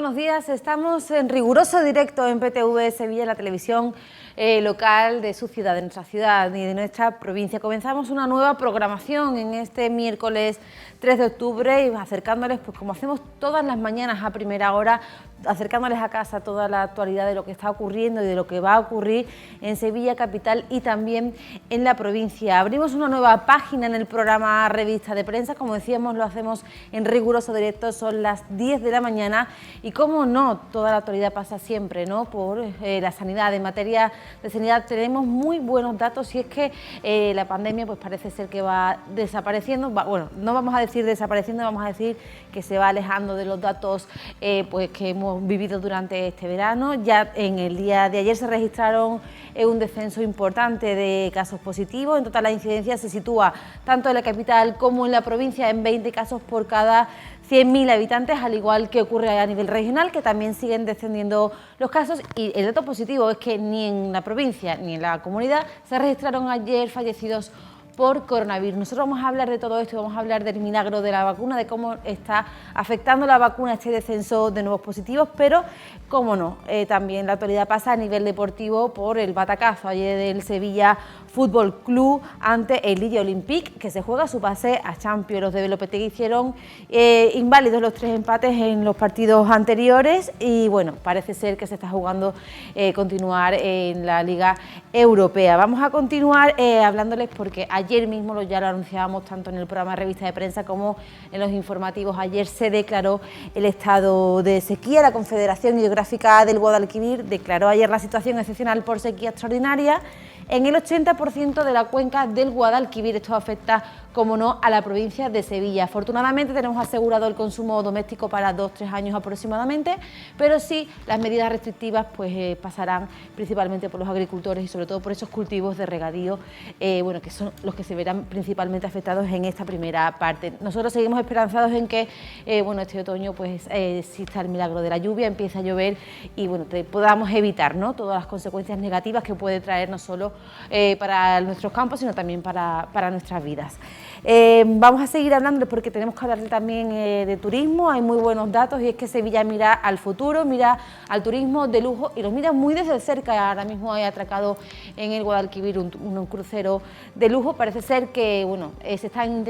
buenos días. Estamos en riguroso directo en PTV Sevilla, la televisión local de su ciudad, de nuestra ciudad y de nuestra provincia. Comenzamos una nueva programación en este miércoles 3 de octubre y acercándoles, pues como hacemos todas las mañanas a primera hora, acercándoles a casa toda la actualidad de lo que está ocurriendo y de lo que va a ocurrir en Sevilla capital y también en la provincia. Abrimos una nueva página en el programa Revista de Prensa, como decíamos, lo hacemos en riguroso directo, son las 10 de la mañana y como no, toda la actualidad pasa siempre, ¿no?, por la sanidad. En materia de sanidad tenemos muy buenos datos y es que la pandemia pues parece ser que va desapareciendo, bueno, no vamos a decir desapareciendo, vamos a decir que se va alejando de los datos pues que hemos vivido durante este verano. Ya en el día de ayer se registraron un descenso importante de casos positivos. En total la incidencia se sitúa tanto en la capital como en la provincia en 20 casos por cada 100.000 habitantes, al igual que ocurre a nivel regional, que también siguen descendiendo los casos. Y el dato positivo es que ni en la provincia ni en la comunidad se registraron ayer fallecidos por coronavirus. Nosotros vamos a hablar de todo esto, vamos a hablar del milagro de la vacuna, de cómo está afectando la vacuna este descenso de nuevos positivos, pero, cómo no, también la actualidad pasa a nivel deportivo por el batacazo ayer del Sevilla Fútbol Club ante el Lille Olympique, que se juega su pase a Champions. Los de Lopetegui hicieron inválidos los 3 empates en los partidos anteriores y, bueno, parece ser que se está jugando continuar en la Liga Europea. Vamos a continuar hablándoles porque ayer mismo ya lo anunciábamos tanto en el programa Revista de Prensa como en los informativos. Ayer se declaró el estado de sequía. La Confederación Hidrográfica del Guadalquivir declaró ayer la situación excepcional por sequía extraordinaria en el 80% de la cuenca del Guadalquivir. Esto afecta, como no, a la provincia de Sevilla. Afortunadamente tenemos asegurado el consumo doméstico para 2-3 años aproximadamente, pero sí las medidas restrictivas pues pasarán principalmente por los agricultores y sobre todo por esos cultivos de regadío, bueno, que son los que se verán principalmente afectados en esta primera parte. Nosotros seguimos esperanzados en que bueno, este otoño pues exista el milagro de la lluvia, empiece a llover y bueno, podamos evitar, ¿no?, todas las consecuencias negativas que puede traer no solo para nuestros campos, sino también para nuestras vidas. Vamos a seguir hablando porque tenemos que hablar también de turismo. Hay muy buenos datos y es que Sevilla mira al futuro, mira al turismo de lujo y lo mira muy desde cerca. Ahora mismo hay atracado en el Guadalquivir un crucero de lujo. Parece ser que bueno, se están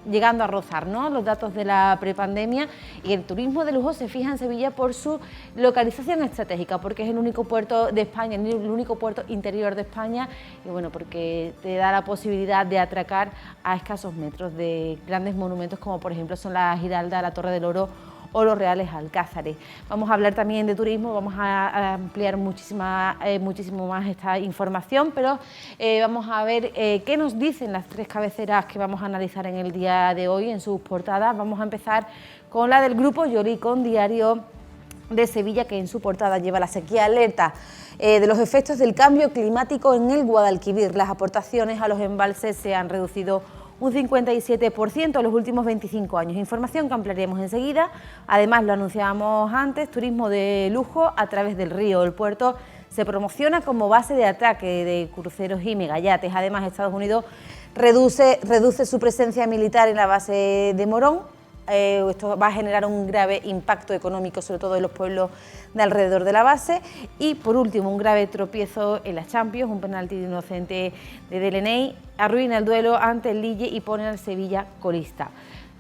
llegando a rozar, ¿no?, los datos de la prepandemia, y el turismo de lujo se fija en Sevilla por su localización estratégica, porque es el único puerto de España, el único puerto interior de España, y bueno, porque te da la posibilidad de atracar a escasos metros de grandes monumentos como por ejemplo son la Giralda, la Torre del Oro o los Reales Alcázares. Vamos a hablar también de turismo, vamos a ampliar muchísimo más esta información, pero vamos a ver qué nos dicen las 3 cabeceras que vamos a analizar en el día de hoy en sus portadas. Vamos a empezar con la del grupo Yoricon, diario de Sevilla, que en su portada lleva la sequía alerta de los efectos del cambio climático en el Guadalquivir. Las aportaciones a los embalses se han reducido un 57% en los últimos 25 años. Información que ampliaremos enseguida. Además, lo anunciábamos antes, turismo de lujo a través del río. El puerto se promociona como base de ataque de cruceros y megayates. Además, Estados Unidos reduce su presencia militar en la base de Morón. Esto va a generar un grave impacto económico, sobre todo en los pueblos de alrededor de la base. Y por último, un grave tropiezo en la Champions, un penalti de inocente de Delaney arruina el duelo ante el Lille y pone al Sevilla colista.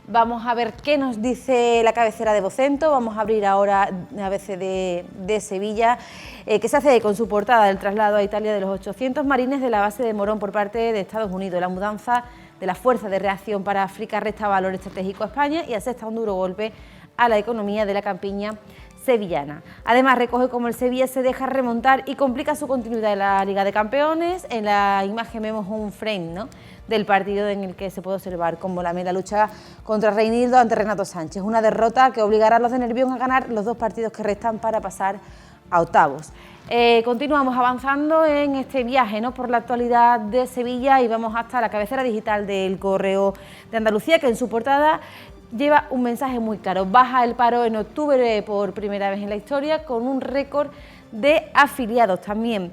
Vamos a ver qué nos dice la cabecera de Vocento. Vamos a abrir ahora ABC de Sevilla, que se hace con su portada del traslado a Italia de los 800 marines de la base de Morón por parte de Estados Unidos. La mudanza de la Fuerza de Reacción para África resta valor estratégico a España y asesta un duro golpe a la economía de la campiña sevillana. Además, recoge cómo el Sevilla se deja remontar y complica su continuidad en la Liga de Campeones. En la imagen vemos un frame, ¿no?, del partido en el que se puede observar cómo la Mela lucha contra Reinildo ante Renato Sánchez. Una derrota que obligará a los de Nervión a ganar los 2 partidos que restan para pasar a octavos. Continuamos avanzando en este viaje, ¿no?, por la actualidad de Sevilla y vamos hasta la cabecera digital del Correo de Andalucía, que en su portada lleva un mensaje muy claro. Baja el paro en octubre por primera vez en la historia, con un récord de afiliados. También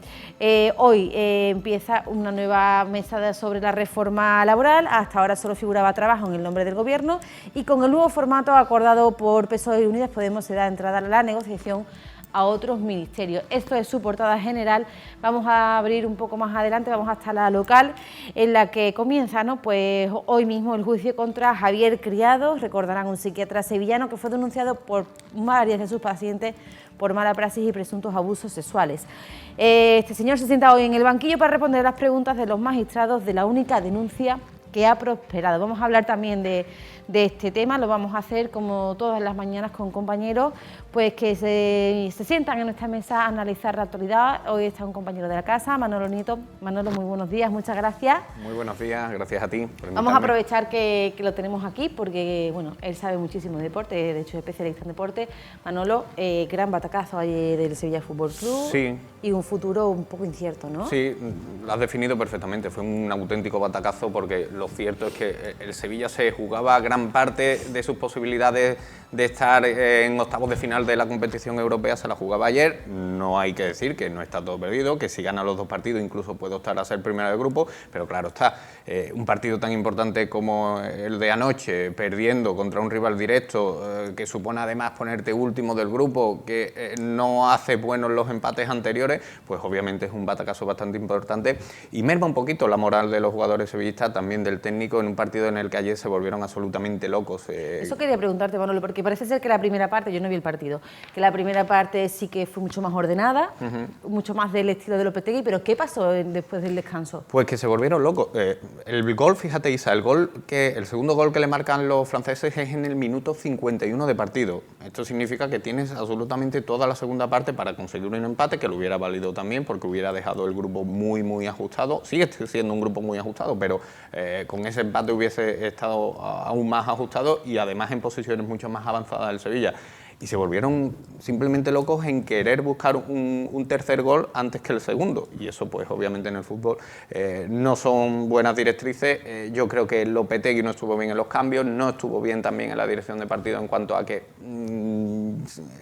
hoy empieza una nueva mesa sobre la reforma laboral. Hasta ahora solo figuraba trabajo en el nombre del Gobierno, y con el nuevo formato acordado por PSOE y Unidas Podemos se da entrada a la negociación a otros ministerios. Esto es su portada general. Vamos a abrir un poco más adelante, vamos hasta la local, en la que comienza, ¿no?, pues hoy mismo el juicio contra Javier Criado. Recordarán, un psiquiatra sevillano que fue denunciado por varias de sus pacientes por mala praxis y presuntos abusos sexuales. Este señor se sienta hoy en el banquillo para responder las preguntas de los magistrados de la única denuncia que ha prosperado. Vamos a hablar también de este tema, lo vamos a hacer como todas las mañanas con compañeros pues que se sientan en esta mesa a analizar la actualidad. Hoy está un compañero de la casa, Manolo Nieto. Manolo, muy buenos días, muchas gracias. Muy buenos días, gracias a ti por invitarme. Vamos a aprovechar que lo tenemos aquí porque, bueno, él sabe muchísimo de deporte, de hecho es especialista en deporte. Manolo, gran batacazo ayer del Sevilla Fútbol Club. Sí. Y un futuro un poco incierto, ¿no? Sí, lo has definido perfectamente, fue un auténtico batacazo, porque lo cierto es que el Sevilla se jugaba gran parte de sus posibilidades de estar en octavos de final de la competición europea, se la jugaba ayer. No hay que decir que no está todo perdido, que si gana los dos partidos incluso puede optar a ser primero del grupo, pero claro está, un partido tan importante como el de anoche, perdiendo contra un rival directo, que supone además ponerte último del grupo, que no hace buenos los empates anteriores, pues obviamente es un batacazo bastante importante y merma un poquito la moral de los jugadores sevillistas, también del técnico, en un partido en el que ayer se volvieron absolutamente locos. Eso quería preguntarte, Manolo, porque parece ser que la primera parte, yo no vi el partido, que la primera parte sí que fue mucho más ordenada, mucho más del estilo de Lopetegui, pero ¿qué pasó después del descanso? Pues que se volvieron locos. El gol, fíjate, Isa, el segundo gol que le marcan los franceses es en el minuto 51 de partido. Esto significa que tienes absolutamente toda la segunda parte para conseguir un empate, que lo hubiera valido también, porque hubiera dejado el grupo muy ajustado. Sigue siendo un grupo muy ajustado, pero con ese empate hubiese estado aún más ajustado y además en posiciones mucho más avanzadas del Sevilla. Y se volvieron simplemente locos en querer buscar un tercer gol antes que el segundo. Y eso, pues, obviamente en el fútbol no son buenas directrices. Yo creo que Lopetegui no estuvo bien en los cambios, no estuvo bien también en la dirección de partido en cuanto a que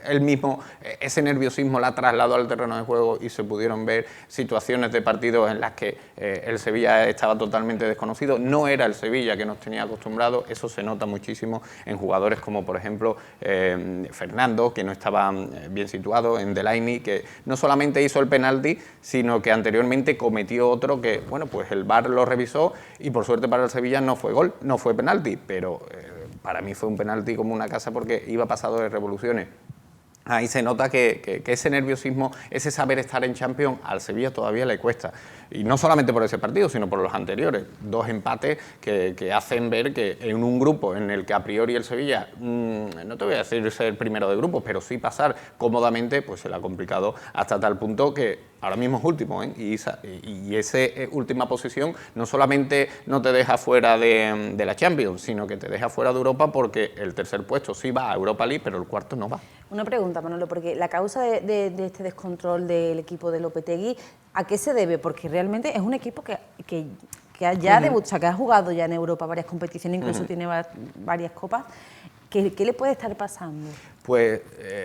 él mismo ese nerviosismo la trasladó al terreno de juego y se pudieron ver situaciones de partido en las que el Sevilla estaba totalmente desconocido. No era el Sevilla que nos tenía acostumbrados. Eso se nota muchísimo en jugadores como, por ejemplo, Fernando, que no estaba bien situado, en Delaney, que no solamente hizo el penalti, sino que anteriormente cometió otro que, bueno, pues el VAR lo revisó y por suerte para el Sevilla no fue gol, no fue penalti, pero para mí fue un penalti como una casa porque iba pasado de revoluciones. Ahí se nota que ese nerviosismo, ese saber estar en Champions, al Sevilla todavía le cuesta. Y no solamente por ese partido, sino por los anteriores. Dos empates que hacen ver que en un grupo en el que a priori el Sevilla, no te voy a decir ser primero de grupo, pero sí pasar cómodamente, pues se le ha complicado hasta tal punto que ahora mismo es último, ¿eh? Y esa última posición no solamente no te deja fuera de la Champions, sino que te deja fuera de Europa, porque el tercer puesto sí va a Europa League, pero el cuarto no va. Una pregunta, Manolo, porque la causa de este descontrol del equipo de Lopetegui, ¿a qué se debe? Porque realmente es un equipo que ya debuta, que ha jugado ya en Europa varias competiciones, incluso tiene varias copas. ¿Qué le puede estar pasando? Pues,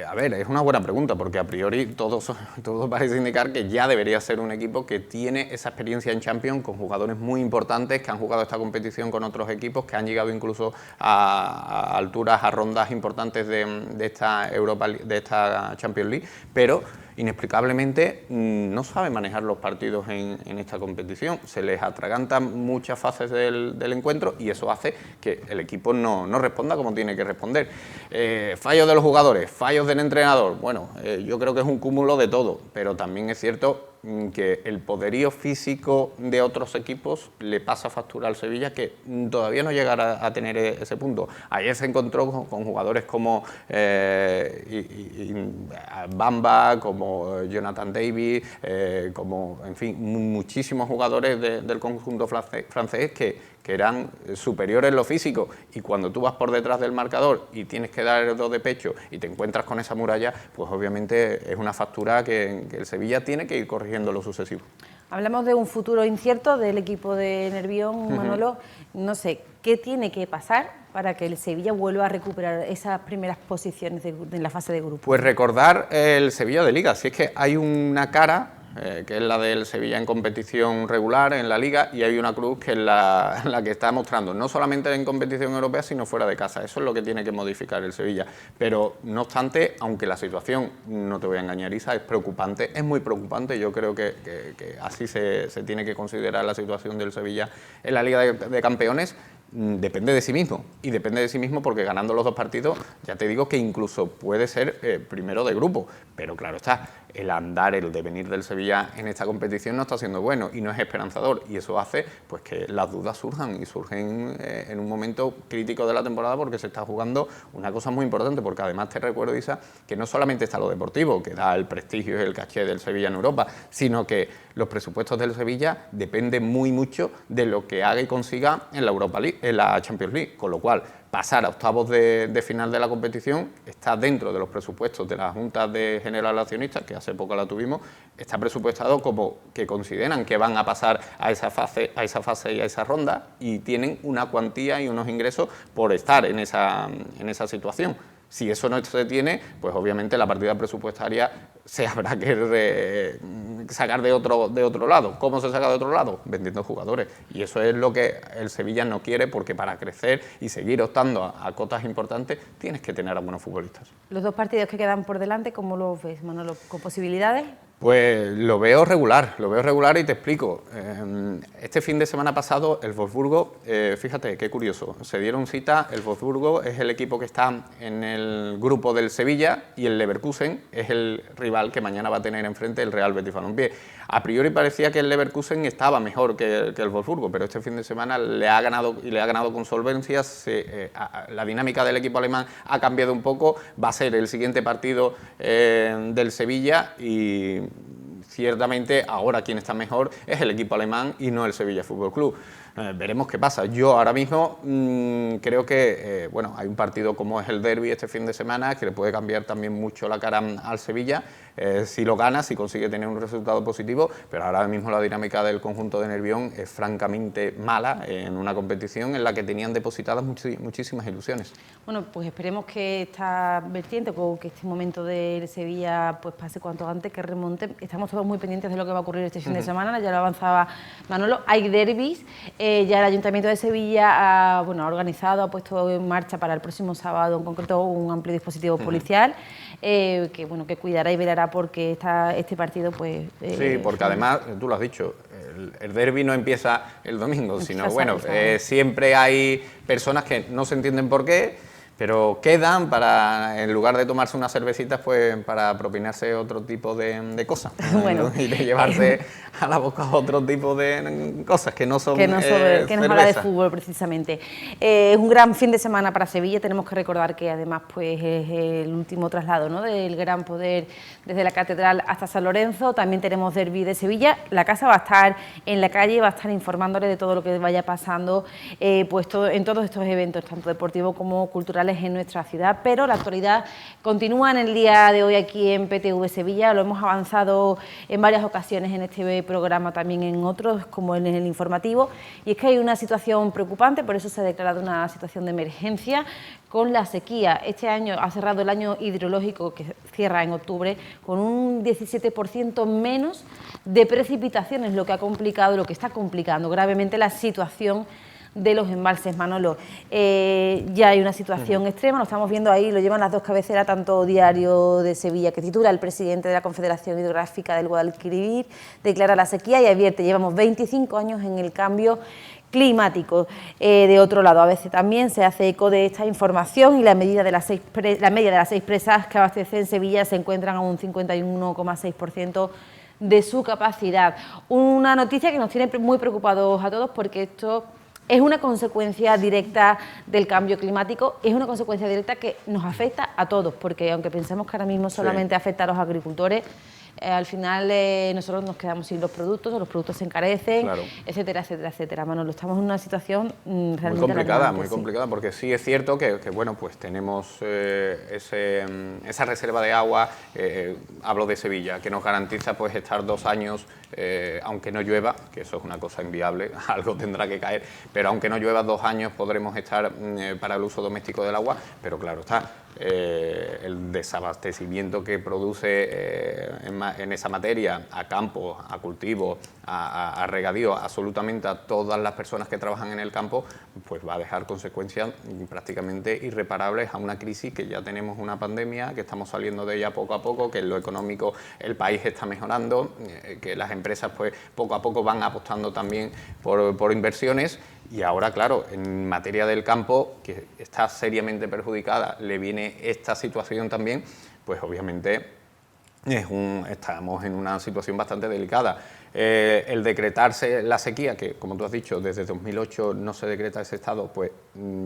a ver, es una buena pregunta, porque a priori todo parece indicar que ya debería ser un equipo que tiene esa experiencia en Champions, con jugadores muy importantes que han jugado esta competición con otros equipos, que han llegado incluso a alturas, a rondas importantes de esta Champions League, pero inexplicablemente no sabe manejar los partidos en esta competición. Se les atragantan muchas fases del encuentro y eso hace que el equipo no responda como tiene que responder. Fallos de los jugadores, fallos del entrenador, bueno, yo creo que es un cúmulo de todo, pero también es cierto que el poderío físico de otros equipos le pasa factura al Sevilla, que todavía no llegará a tener ese punto. Ayer se encontró con jugadores como Bamba, como Jonathan David, como, en fin, muchísimos jugadores del conjunto francés que eran superiores en lo físico, y cuando tú vas por detrás del marcador y tienes que dar el dos de pecho y te encuentras con esa muralla, pues obviamente es una factura que el Sevilla tiene que ir corrigiendo lo sucesivo. Hablamos de un futuro incierto del equipo de Nervión, Manolo. No sé, ¿qué tiene que pasar para que el Sevilla vuelva a recuperar esas primeras posiciones en la fase de grupo? Pues recordar el Sevilla de Liga, si es que hay una cara que es la del Sevilla en competición regular en la Liga, y hay una cruz que es la que está mostrando, no solamente en competición europea, sino fuera de casa. Eso es lo que tiene que modificar el Sevilla. Pero, no obstante, aunque la situación, no te voy a engañar, Isa, es preocupante, es muy preocupante, yo creo que así se tiene que considerar la situación del Sevilla en la Liga de Campeones. Depende de sí mismo, y depende de sí mismo porque ganando los 2 partidos, ya te digo que incluso puede ser primero de grupo, pero claro está, el andar, el devenir del Sevilla en esta competición no está siendo bueno y no es esperanzador, y eso hace pues que las dudas surjan, y surgen en un momento crítico de la temporada, porque se está jugando una cosa muy importante, porque además te recuerdo, Isa, que no solamente está lo deportivo, que da el prestigio y el caché del Sevilla en Europa, sino que los presupuestos del Sevilla dependen muy mucho de lo que haga y consiga en la Europa League, en la Champions League, con lo cual pasar a octavos de final de la competición está dentro de los presupuestos de la Junta de General Accionistas, que hace poco la tuvimos, está presupuestado como que consideran que van a pasar a esa fase y a esa ronda, y tienen una cuantía y unos ingresos por estar en esa situación. Si eso no se tiene, pues obviamente la partida presupuestaria se habrá que sacar de otro lado. ¿Cómo se saca de otro lado? Vendiendo jugadores. Y eso es lo que el Sevilla no quiere, porque para crecer y seguir optando a cotas importantes tienes que tener a buenos futbolistas. Los 2 partidos que quedan por delante, ¿cómo los ves, Manolo? ¿Con posibilidades? Pues lo veo regular y te explico. Este fin de semana pasado el Wolfsburgo, fíjate qué curioso, se dieron cita. El Wolfsburgo es el equipo que está en el grupo del Sevilla, y el Leverkusen es el rival que mañana va a tener enfrente el Real Betis Balompié. A priori parecía que el Leverkusen estaba mejor que el Wolfsburgo, pero este fin de semana le ha ganado con solvencia. La dinámica del equipo alemán ha cambiado un poco, va a ser el siguiente partido del Sevilla, y ciertamente ahora quien está mejor es el equipo alemán y no el Sevilla Fútbol Club. Veremos qué pasa. Yo ahora mismo creo que bueno, hay un partido como es el derbi este fin de semana que le puede cambiar también mucho la cara al Sevilla, si lo gana, si consigue tener un resultado positivo, pero ahora mismo la dinámica del conjunto de Nervión es francamente mala en una competición en la que tenían depositadas muchísimas ilusiones. Bueno, pues esperemos que esta vertiente, o que este momento del Sevilla pues pase cuanto antes, que remonte. Estamos todos muy pendientes de lo que va a ocurrir este fin de semana, ya lo avanzaba Manolo. Hay derbis, ya el Ayuntamiento de Sevilla ha organizado, ha puesto en marcha para el próximo sábado en concreto un amplio dispositivo policial que cuidará y velará porque este partido pues... sí, porque además, tú lo has dicho, el derbi no empieza el domingo, sino bueno, siempre hay personas que no se entienden por qué, pero quedan para, en lugar de tomarse unas cervecitas, pues para propinarse otro tipo de cosas. Bueno, y de llevarse a la boca otro tipo de cosas que no son que nos habla de fútbol precisamente. Es un gran fin de semana para Sevilla. Tenemos que recordar que además pues es el último traslado, ¿no?, del Gran Poder desde la Catedral hasta San Lorenzo. También tenemos derbi de Sevilla. La casa va a estar en la calle, va a estar informándole de todo lo que vaya pasando en todos estos eventos, tanto deportivos como culturales en nuestra ciudad, pero la actualidad continúa en el día de hoy aquí en PTV Sevilla. Lo hemos avanzado en varias ocasiones en este programa, también en otros, como en el informativo, y es que hay una situación preocupante, por eso se ha declarado una situación de emergencia con la sequía. Este año ha cerrado el año hidrológico, que cierra en octubre, con un 17% menos de precipitaciones, lo que está complicando gravemente la situación de los embalses, Manolo. Ya hay una situación extrema, lo estamos viendo ahí, lo llevan las 2 cabeceras, tanto Diario de Sevilla, que titula "El presidente de la Confederación Hidrográfica del Guadalquivir declara la sequía", y advierte: llevamos 25 años en el cambio climático. De otro lado, a veces también se hace eco de esta información, y la media de las 6 presas que abastecen Sevilla se encuentran a un 51,6% de su capacidad. Una noticia que nos tiene muy preocupados a todos, porque esto es una consecuencia directa del cambio climático, es una consecuencia directa que nos afecta a todos, porque aunque pensemos que ahora mismo solamente afecta a los agricultores, al final nosotros nos quedamos sin los productos se encarecen, claro, etcétera, etcétera, etcétera. Manolo, estamos en una situación realmente muy complicada, porque sí es cierto que bueno, pues tenemos esa reserva de agua, hablo de Sevilla, que nos garantiza pues estar 2 años, aunque no llueva, que eso es una cosa inviable, algo tendrá que caer, pero aunque no llueva 2 años podremos estar para el uso doméstico del agua, pero claro está, el desabastecimiento que produce en esa materia a campos, a cultivos, a regadío, absolutamente a todas las personas que trabajan en el campo, pues va a dejar consecuencias prácticamente irreparables a una crisis que ya tenemos, una pandemia, que estamos saliendo de ella poco a poco, que en lo económico el país está mejorando, que las empresas pues poco a poco van apostando también por inversiones. Y ahora, claro, en materia del campo, que está seriamente perjudicada, le viene esta situación también, pues obviamente estamos en una situación bastante delicada. El decretarse la sequía, que como tú has dicho, desde 2008 no se decreta ese estado, pues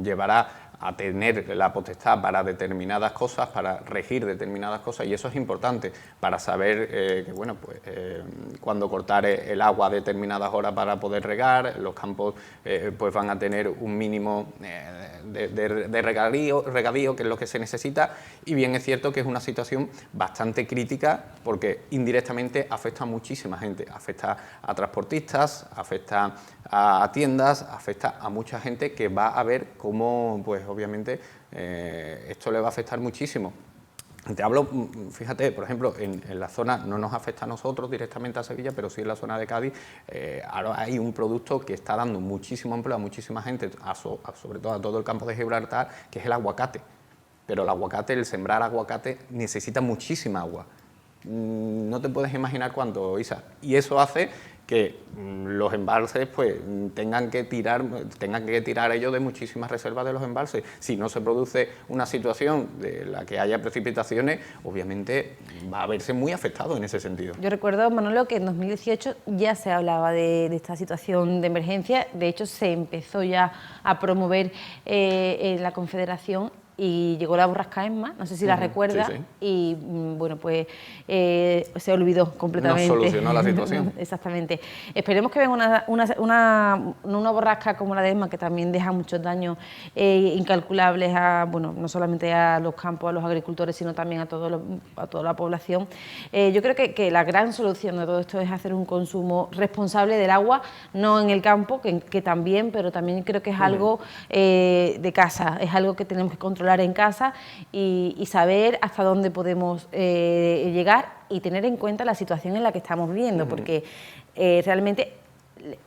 llevará a tener la potestad para determinadas cosas, para regir determinadas cosas, y eso es importante para saber que, bueno, pues cuando cortar el agua a determinadas horas para poder regar, los campos pues van a tener un mínimo de regadío, que es lo que se necesita, y bien es cierto que es una situación bastante crítica porque indirectamente afecta a muchísima gente, afecta a transportistas, afecta a tiendas, afecta a mucha gente que va a ver cómo, pues obviamente, esto le va a afectar muchísimo. Te hablo, fíjate, por ejemplo, en la zona, no nos afecta a nosotros directamente a Sevilla, pero sí en la zona de Cádiz, ahora hay un producto que está dando muchísimo empleo a muchísima gente, sobre todo a todo el campo de Gibraltar, que es el aguacate. Pero el aguacate, el sembrar aguacate, necesita muchísima agua. No te puedes imaginar cuánto, Isa. Y eso hace que los embalses pues tengan que tirar ellos de muchísimas reservas de los embalses. Si no se produce una situación de la que haya precipitaciones, obviamente va a verse muy afectado en ese sentido. Yo recuerdo, Manolo, que en 2018 ya se hablaba de esta situación de emergencia. De hecho, se empezó ya a promover en la Confederación y llegó la borrasca Emma, no sé si la recuerda, sí, sí. Y bueno, pues se olvidó completamente. No solucionó la situación. Exactamente. Esperemos que venga una borrasca como la de Emma, que también deja muchos daños incalculables a, bueno, no solamente a los campos, a los agricultores, sino también a toda la población. Yo creo que la gran solución de todo esto es hacer un consumo responsable del agua, no en el campo, que también, pero también creo que es algo de casa, es algo que tenemos que controlar en casa y saber hasta dónde podemos llegar y tener en cuenta la situación en la que estamos viviendo, porque realmente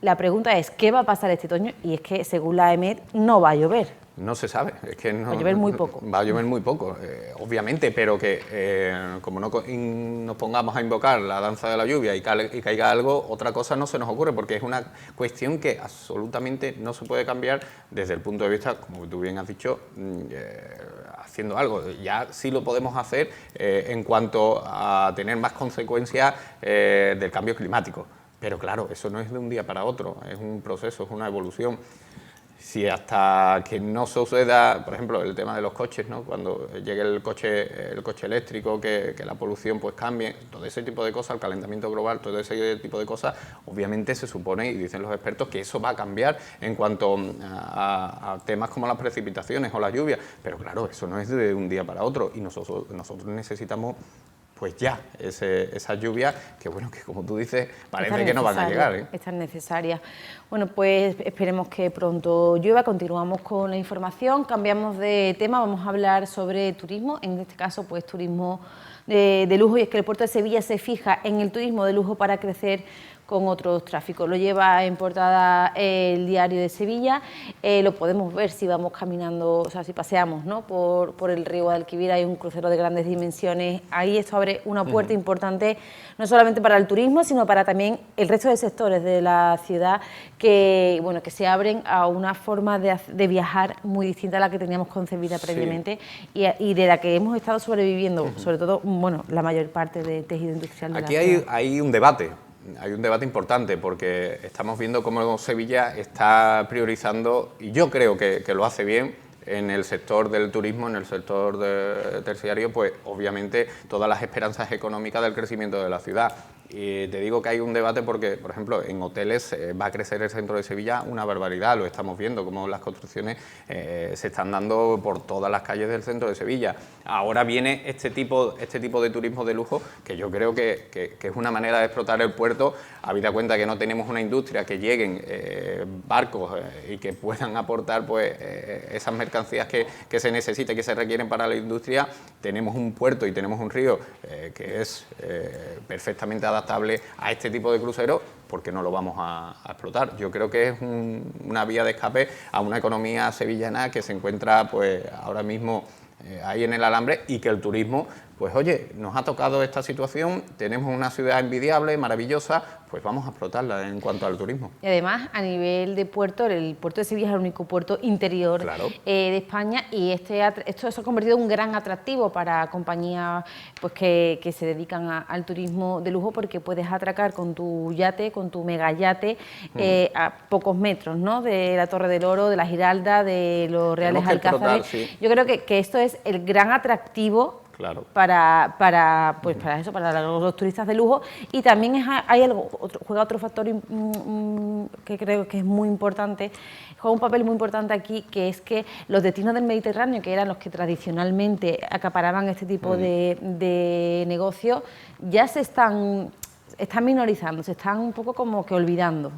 la pregunta es ¿qué va a pasar este otoño? Y es que según la EMET no va a llover. No se sabe, es que no, va a llover muy poco. Va a llover muy poco, obviamente, pero que como no nos pongamos a invocar la danza de la lluvia y caiga algo, otra cosa no se nos ocurre, porque es una cuestión que absolutamente no se puede cambiar desde el punto de vista, como tú bien has dicho, haciendo algo. Ya sí lo podemos hacer en cuanto a tener más consecuencias del cambio climático, pero claro, eso no es de un día para otro, es un proceso, es una evolución. Si hasta que no suceda, por ejemplo, el tema de los coches, ¿no? Cuando llegue el coche eléctrico, que la polución pues cambie, todo ese tipo de cosas, el calentamiento global, todo ese tipo de cosas, obviamente se supone, y dicen los expertos, que eso va a cambiar en cuanto a temas como las precipitaciones o la lluvia, pero claro, eso no es de un día para otro y nosotros necesitamos pues ya esa lluvia, que bueno, que como tú dices, parece que no van a llegar, ¿eh? Es tan necesaria. Bueno, pues esperemos que pronto llueva. Continuamos con la información, cambiamos de tema, vamos a hablar sobre turismo, en este caso pues turismo de lujo, y es que el puerto de Sevilla se fija en el turismo de lujo para crecer con otros tráficos. Lo lleva en portada el Diario de Sevilla, lo podemos ver si vamos caminando, o sea, si paseamos, ¿no? por el río Guadalquivir, hay un crucero de grandes dimensiones, ahí esto abre una puerta importante, no solamente para el turismo, sino para también el resto de sectores de la ciudad, que, bueno, que se abren a una forma de viajar muy distinta a la que teníamos concebida previamente y de la que hemos estado sobreviviendo, sobre todo, bueno, la mayor parte del tejido industrial de Aquí la ciudad. hay un debate. Hay un debate importante porque estamos viendo cómo Sevilla está priorizando, y yo creo que lo hace bien, en el sector del turismo, en el sector terciario, pues obviamente todas las esperanzas económicas del crecimiento de la ciudad. Y te digo que hay un debate porque, por ejemplo, en hoteles va a crecer el centro de Sevilla una barbaridad, lo estamos viendo, como las construcciones se están dando por todas las calles del centro de Sevilla. Ahora viene este tipo de turismo de lujo, que yo creo que es una manera de explotar el puerto, habida cuenta que no tenemos una industria que lleguen barcos y que puedan aportar pues esas mercancías que se necesitan, que se requieren para la industria. Tenemos un puerto y tenemos un río que es perfectamente adaptable a este tipo de cruceros, porque no lo vamos a explotar. Yo creo que es una vía de escape a una economía sevillana que se encuentra pues ahora mismo ahí en el alambre, y que el turismo, pues oye, nos ha tocado esta situación, tenemos una ciudad envidiable, maravillosa, pues vamos a explotarla en cuanto al turismo. Y además, a nivel de puerto, el puerto de Sevilla es el único puerto interior de España, y esto se ha convertido en un gran atractivo para compañías pues, que se dedican al turismo de lujo, porque puedes atracar con tu yate, con tu megayate, a pocos metros, ¿no?, de la Torre del Oro, de la Giralda, de los Reales Alcázares. Sí. Yo creo que esto es el gran atractivo. Claro. Para los turistas de lujo. Y también juega otro factor que creo que es muy importante, juega un papel muy importante aquí, que es que los destinos del Mediterráneo, que eran los que tradicionalmente acaparaban este tipo de negocios, ya se están minorizando, se están un poco como que olvidando.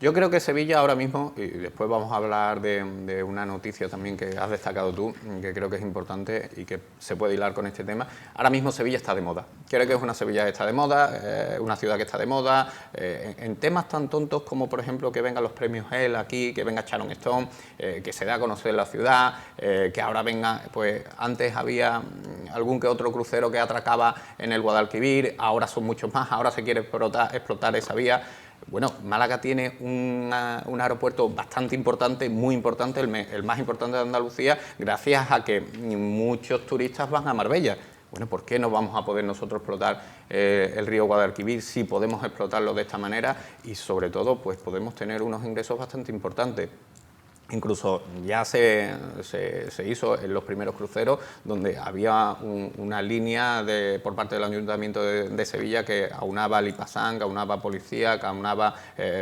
Yo creo que Sevilla ahora mismo, y después vamos a hablar de una noticia también que has destacado tú, que creo que es importante y que se puede hilar con este tema. Ahora mismo Sevilla está de moda. Creo que es una Sevilla que está de moda, una ciudad que está de moda, en temas tan tontos como, por ejemplo, que vengan los premios EL aquí, que venga Sharon Stone, que se dé a conocer la ciudad, que ahora venga, pues antes había algún que otro crucero que atracaba en el Guadalquivir, ahora son muchos más, ahora se quiere explotar esa vía. Bueno, Málaga tiene un aeropuerto bastante importante, muy importante, el más importante de Andalucía, gracias a que muchos turistas van a Marbella. Bueno, ¿por qué no vamos a poder nosotros explotar el río Guadalquivir si podemos explotarlo de esta manera? Y sobre todo, pues podemos tener unos ingresos bastante importantes. Incluso ya se hizo en los primeros cruceros, donde había una línea por parte del Ayuntamiento de Sevilla que aunaba Lipasán, que aunaba policía, que aunaba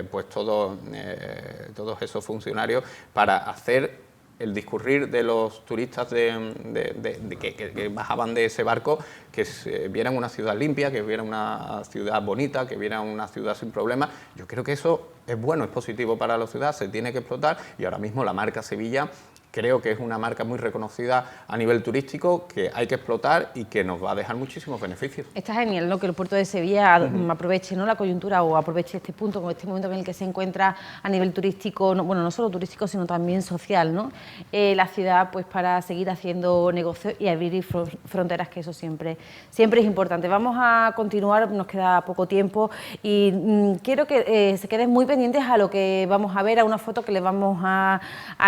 pues todos esos funcionarios para hacer el discurrir de los turistas que bajaban de ese barco, que vieran una ciudad limpia, que vieran una ciudad bonita, que vieran una ciudad sin problemas. Yo creo que eso es bueno, es positivo para la ciudad, se tiene que explotar, y ahora mismo la marca Sevilla creo que es una marca muy reconocida a nivel turístico, que hay que explotar y que nos va a dejar muchísimos beneficios. Está genial, ¿no?, que el puerto de Sevilla aproveche, ¿no?, la coyuntura, o aproveche este punto, este momento en el que se encuentra a nivel turístico, no solo turístico, sino también social, ¿no? La ciudad, pues para seguir haciendo negocios y abrir fronteras, que eso siempre es importante. Vamos a continuar, nos queda poco tiempo, y quiero que se queden muy pendientes a lo que vamos a ver, a una foto que les vamos a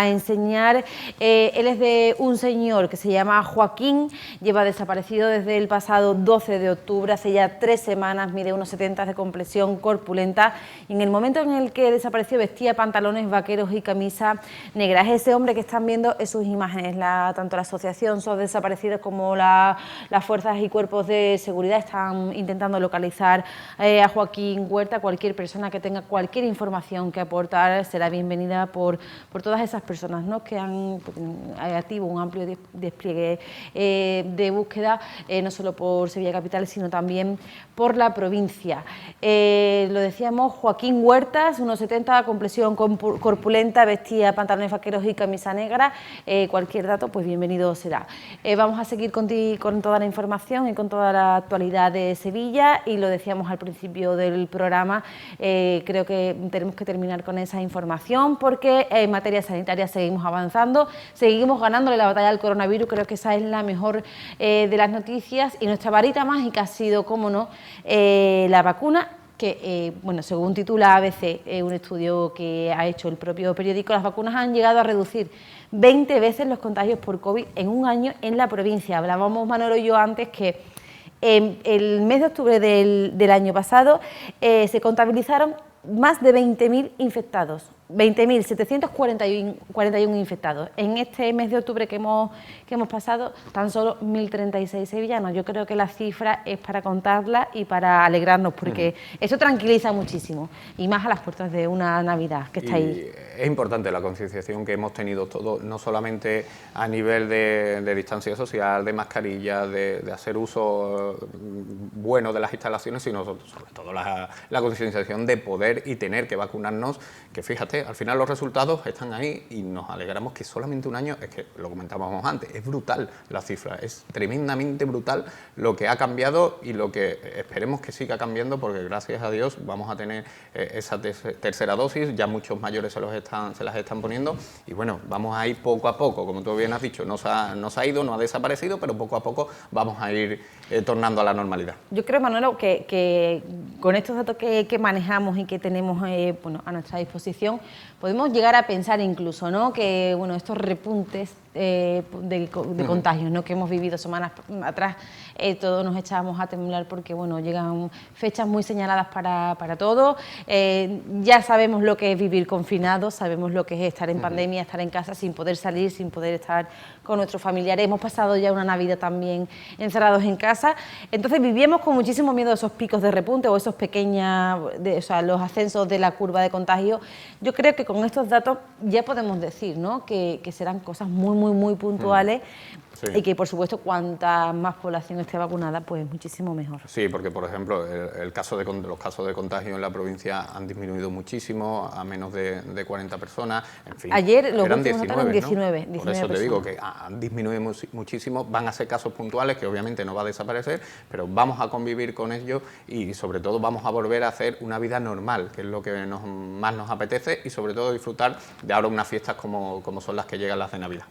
enseñar. Él es de un señor que se llama Joaquín, lleva desaparecido desde el pasado 12 de octubre, hace ya 3 semanas, mide unos 70 de complexión, corpulenta, y en el momento en el que desapareció vestía pantalones vaqueros y camisa negra. Es ese hombre que están viendo en sus imágenes. Tanto la asociación SOS Desaparecidos como las fuerzas y cuerpos de seguridad están intentando localizar a Joaquín Huerta. Cualquier persona que tenga cualquier información que aportar será bienvenida por todas esas personas, ¿no?, que han activo un amplio despliegue de búsqueda, no solo por Sevilla Capital, sino también por la provincia. Lo decíamos, Joaquín Huertas, unos 70, complexión corpulenta, vestía pantalones vaqueros y camisa negra. Cualquier dato, pues bienvenido será. Vamos a seguir con toda la información y con toda la actualidad de Sevilla, y lo decíamos al principio del programa, creo que tenemos que terminar con esa información, porque en materia sanitaria seguimos avanzando, seguimos ganándole la batalla al coronavirus. Creo que esa es la mejor de las noticias, y nuestra varita mágica ha sido, cómo no, la vacuna, que, según titula ABC, un estudio que ha hecho el propio periódico, las vacunas han llegado a reducir 20 veces los contagios por COVID en un año en la provincia. Hablábamos, Manolo y yo, antes que en el mes de octubre del año pasado se contabilizaron más de 20.000 infectados, 20.741 infectados. En este mes de octubre que hemos pasado, tan solo 1.036 sevillanos. Yo creo que la cifra es para contarla y para alegrarnos, porque eso tranquiliza muchísimo, y más a las puertas de una Navidad que está ahí. Es importante la concienciación que hemos tenido todos, no solamente a nivel de distancia social, de mascarillas, de hacer uso bueno de las instalaciones, sino sobre todo la concienciación de poder y tener que vacunarnos, que fíjate, al final los resultados están ahí y nos alegramos que solamente un año, es que lo comentábamos antes, es brutal la cifra, es tremendamente brutal lo que ha cambiado y lo que esperemos que siga cambiando, porque gracias a Dios vamos a tener esa tercera dosis, ya muchos mayores se las están poniendo, y bueno, vamos a ir poco a poco, como tú bien has dicho, no se ha ido, no ha desaparecido, pero poco a poco vamos a ir tornando a la normalidad. Yo creo, Manolo, que con estos datos que manejamos y que tenemos bueno, a nuestra disposición, podemos llegar a pensar incluso, ¿no?, que bueno, estos repuntes de contagios, ¿no?, que hemos vivido semanas atrás, todos nos echábamos a temblar porque bueno, llegan fechas muy señaladas para todo. Ya sabemos lo que es vivir confinados, sabemos lo que es estar en pandemia, estar en casa sin poder salir, sin poder estar con nuestros familiares. Hemos pasado ya una Navidad también encerrados en casa, entonces vivíamos con muchísimo miedo a esos picos de repunte o esos o sea, los ascensos de la curva de contagio. Yo creo que con estos datos ya podemos decir, ¿no?, que serán cosas muy puntuales. Sí. Y que, por supuesto, cuanta más población esté vacunada, pues muchísimo mejor. Sí, porque, por ejemplo, los casos de contagio en la provincia han disminuido muchísimo, a menos de 40 personas. En fin, ayer los eran últimos 19, ¿no? Por eso te digo que han disminuido muchísimo, van a ser casos puntuales, que obviamente no va a desaparecer, pero vamos a convivir con ellos y, sobre todo, vamos a volver a hacer una vida normal, que es lo que más nos apetece, y, sobre todo, disfrutar de ahora unas fiestas como son las que llegan, las de Navidad.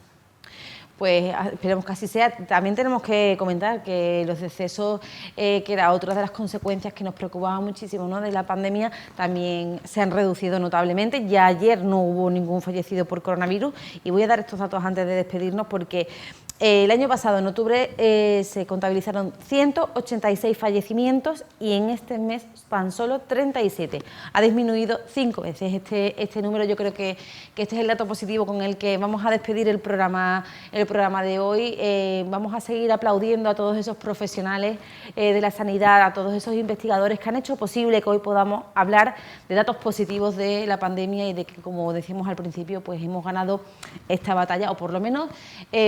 Pues esperemos que así sea. También tenemos que comentar que los decesos, que era otra de las consecuencias que nos preocupaban muchísimo, ¿no?, de la pandemia, también se han reducido notablemente. Ya ayer no hubo ningún fallecido por coronavirus, y voy a dar estos datos antes de despedirnos porque el año pasado, en octubre, se contabilizaron 186 fallecimientos y en este mes tan solo 37. Ha disminuido 5 veces este número. Yo creo que este es el dato positivo con el que vamos a despedir el programa de hoy. Vamos a seguir aplaudiendo a todos esos profesionales de la sanidad, a todos esos investigadores que han hecho posible que hoy podamos hablar de datos positivos de la pandemia y de que, como decíamos al principio, pues hemos ganado esta batalla, o por lo menos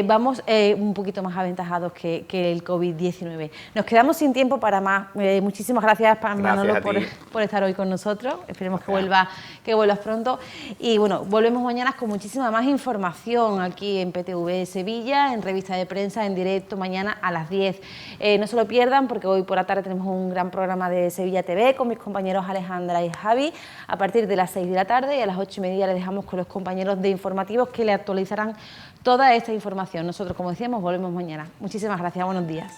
vamos un poquito más aventajados que el COVID-19. Nos quedamos sin tiempo para más. Muchísimas gracias, Manolo, por estar hoy con nosotros. Esperemos que vuelvas pronto. Y bueno, volvemos mañana con muchísima más información aquí en PTV Sevilla, en revista de prensa, en directo, mañana a las 10. No se lo pierdan, porque hoy por la tarde tenemos un gran programa de Sevilla TV con mis compañeros Alejandra y Javi, a partir de las 6 de la tarde, y a las 8:30 les dejamos con los compañeros de informativos que le actualizarán toda esta información. Nosotros, como decíamos, volvemos mañana. Muchísimas gracias, buenos días.